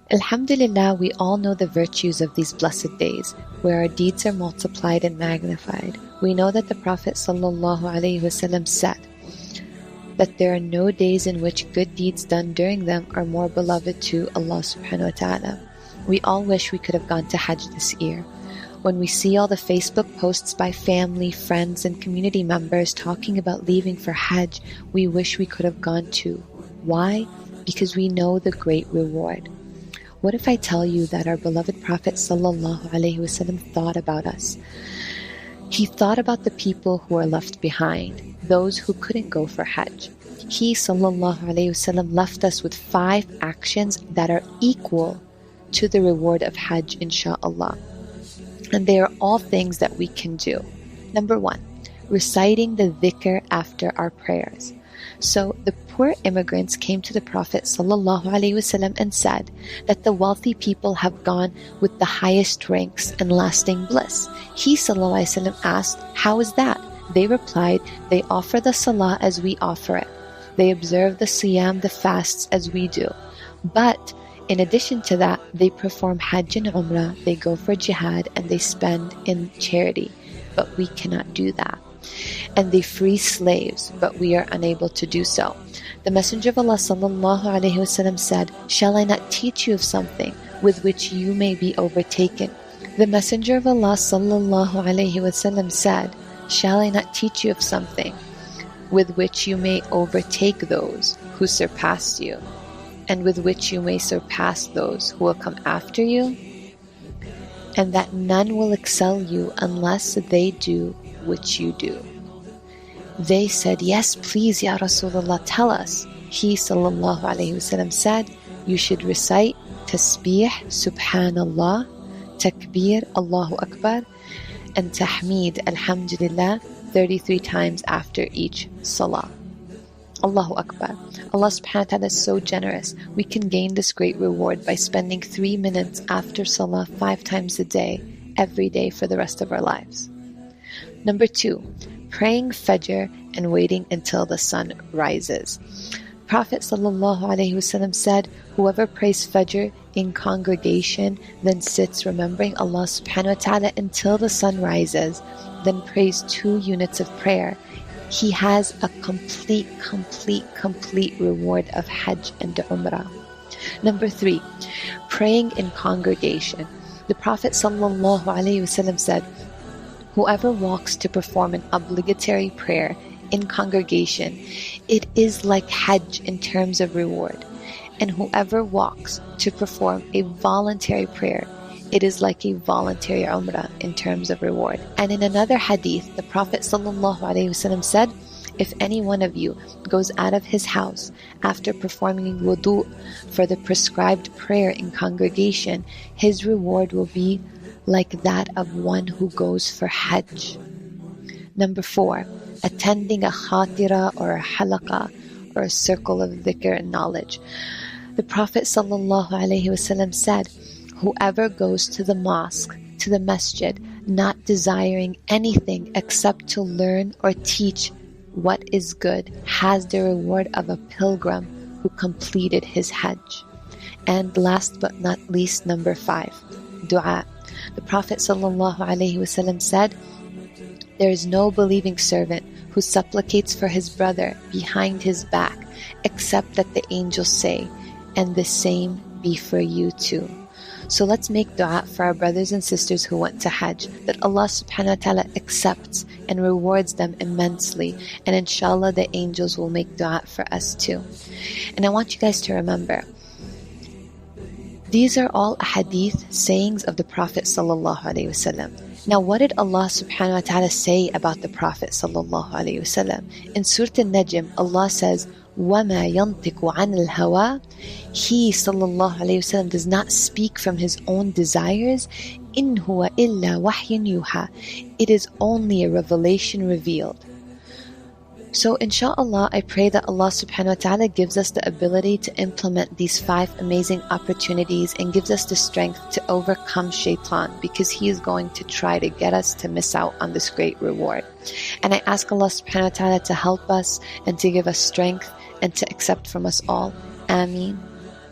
Alhamdulillah, we all know the virtues of these blessed days, where our deeds are multiplied and magnified. We know that the Prophet ﷺ said that there are no days in which good deeds done during them are more beloved to Allah subhanahu wa ta'ala. We all wish we could have gone to Hajj this year. When we see all the Facebook posts by family, friends, and community members talking about leaving for Hajj, we wish we could have gone too. Why? Because we know the great reward. What if I tell you that our beloved Prophet ﷺ thought about us? He thought about the people who are left behind, those who couldn't go for Hajj. He ﷺ left us with 5 actions that are equal to the reward of Hajj, insha'Allah. And they are all things that we can do. Number 1, reciting the dhikr after our prayers. So the poor immigrants came to the Prophet ﷺ and said that the wealthy people have gone with the highest ranks and lasting bliss. He ﷺ asked, how is that? They replied, they offer the salah as we offer it. They observe the siyam, the fasts, as we do. But in addition to that, they perform Hajj and Umrah, they go for jihad, and they spend in charity. But we cannot do that. And they free slaves, but we are unable to do so. The Messenger of Allah ﷺ said, shall I not teach you of something with which you may be overtaken? The Messenger of Allah ﷺ said, shall I not teach you of something with which you may overtake those who surpassed you, and with which you may surpass those who will come after you? And that none will excel you unless they do which you do. They said, yes, please, Ya Rasulullah, tell us. He ﷺ said, you should recite Tasbih, Subhanallah, Takbir, Allahu Akbar, and Tahmeed, Alhamdulillah, 33 times after each Salah. Allahu Akbar. Allah subhanahu wa ta'ala is so generous. We can gain this great reward by spending 3 minutes after Salah 5 times a day, every day for the rest of our lives. Number 2, praying Fajr and waiting until the sun rises. Prophet ﷺ said, whoever prays Fajr in congregation, then sits remembering Allah subhanahu wa ta'ala until the sun rises, then prays 2 units of prayer, he has a complete reward of Hajj and Umrah. Number 3, praying in congregation. The Prophet ﷺ said, whoever walks to perform an obligatory prayer in congregation, it is like Hajj in terms of reward. And whoever walks to perform a voluntary prayer, it is like a voluntary Umrah in terms of reward. And in another hadith, the Prophet ﷺ said, if any one of you goes out of his house after performing wudu for the prescribed prayer in congregation, his reward will be like that of one who goes for Hajj. Number 4, attending a khatira or a halaqa or a circle of dhikr and knowledge. The Prophet ﷺ said, whoever goes to the mosque, to the masjid, not desiring anything except to learn or teach what is good, has the reward of a pilgrim who completed his Hajj. And last but not least, number 5, dua. The Prophet ﷺ said, there is no believing servant who supplicates for his brother behind his back, except that the angels say, and the same be for you too. So let's make dua for our brothers and sisters who went to Hajj, that Allah subhanahu wa ta'ala accepts and rewards them immensely, and inshallah the angels will make dua for us too. And I want you guys to remember, these are all hadith sayings of the Prophet sallallahu alaihi wasallam. Now, what did Allah subhanahu wa ta'ala say about the Prophet sallallahu alaihi wasallam? In Surah An-Najm, Allah says, وَمَا يَنْطِقُ عَنِ الْهَوَىٰ. He sallallahu alaihi wasallam does not speak from his own desires. إِنْ هُوَ إِلَّا وَحْيٌ يُوحَىٰ. It is only a revelation revealed. So inshallah, I pray that Allah subhanahu wa ta'ala gives us the ability to implement these 5 amazing opportunities and gives us the strength to overcome shaitan, because he is going to try to get us to miss out on this great reward. And I ask Allah subhanahu wa ta'ala to help us and to give us strength and to accept from us all. Ameen.